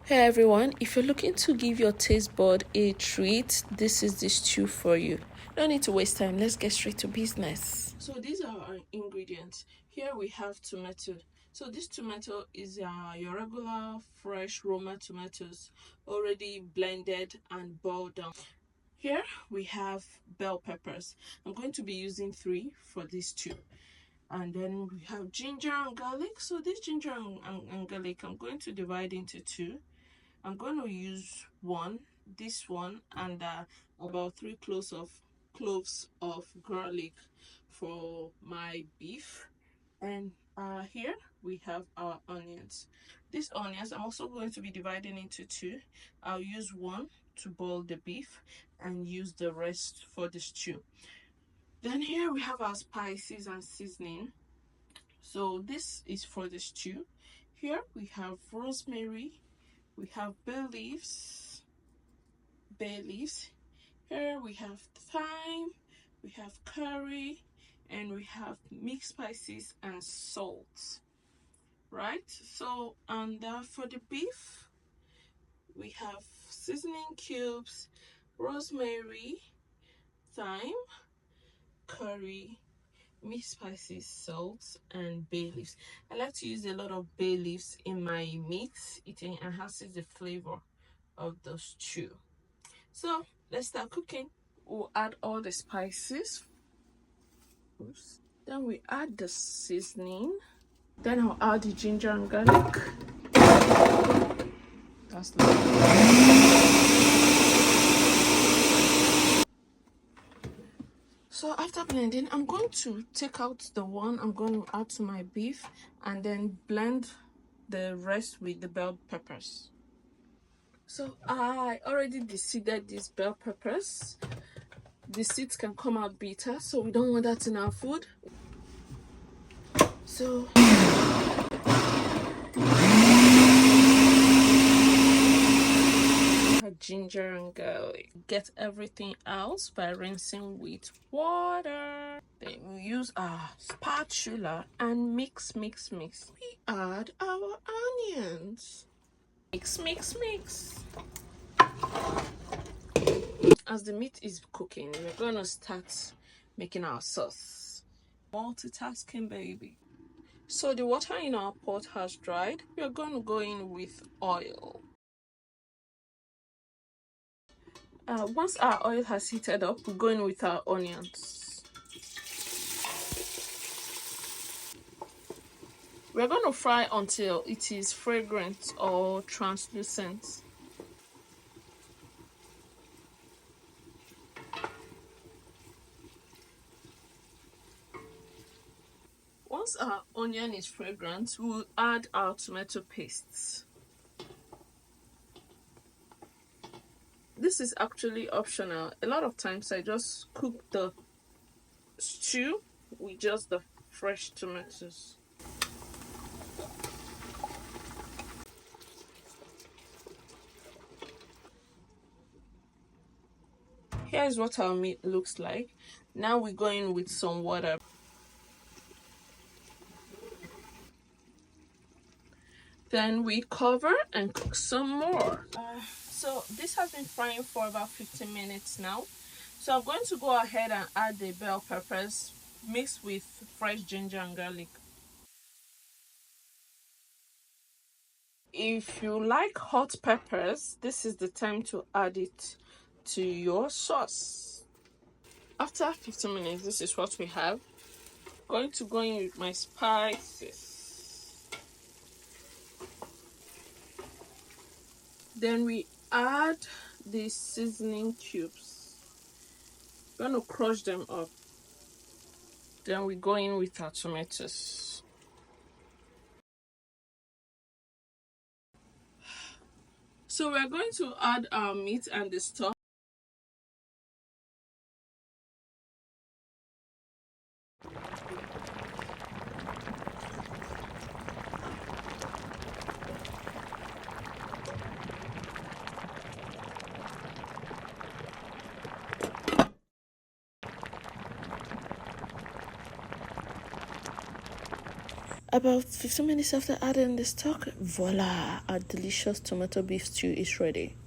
Hey everyone, if you're looking to give your taste bud a treat, this is the stew for you. No need to waste time, let's get straight to business. So these are our ingredients. Here we have tomato. So this tomato is your regular fresh Roma tomatoes, already blended and boiled down. Here we have bell peppers. I'm going to be using 3 for this stew. And then we have ginger and garlic. So this ginger and garlic, I'm going to divide into 2. I'm going to use this one, and about 3 cloves of garlic for my beef. And here we have our onions. These onions I'm also going to be dividing into 2. I'll use 1 to boil the beef and use the rest for the stew. Then here we have our spices and seasoning. So this is for the stew. Here we have rosemary, we have bay leaves. Here we have thyme, we have curry, and we have mixed spices and salt. Right? So, and for the beef, we have seasoning cubes, rosemary, thyme, curry, mixed spices, salt, and bay leaves. I like to use a lot of bay leaves in my meat. It enhances the flavor of the stew. So let's start cooking. We'll add all the spices. Oops. Then we add the seasoning. Then I'll add the ginger and garlic. That's So after blending, I'm going to take out the one I'm going to add to my beef and then blend the rest with the bell peppers. So I already deseeded these bell peppers. The seeds can come out bitter, so we don't want that in our food. So ginger and garlic. Get everything else by rinsing with water. Then we use our spatula and mix. We add our onions. Mix. As the meat is cooking, we're gonna start making our sauce. Multitasking, baby. So the water in our pot has dried. We are going to go in with oil. Once our oil has heated up, we're going with our onions. We're going to fry until it is fragrant or translucent. Once our onion is fragrant, we'll add our tomato pastes. This is actually optional. A lot of times I just cook the stew with just the fresh tomatoes. Here's what our meat looks like. Now we're going with some water. Then we cover and cook some more. So this has been frying for about 15 minutes now. So I'm going to go ahead and add the bell peppers mixed with fresh ginger and garlic. If you like hot peppers, this is the time to add it to your sauce. After 15 minutes, this is what we have. Going to go in with my spices. Then we add the seasoning cubes. We're going to crush them up. Then we go in with our tomatoes. So we're going to add our meat and the stock. About 15 minutes after adding the stock, voila, our delicious tomato beef stew is ready.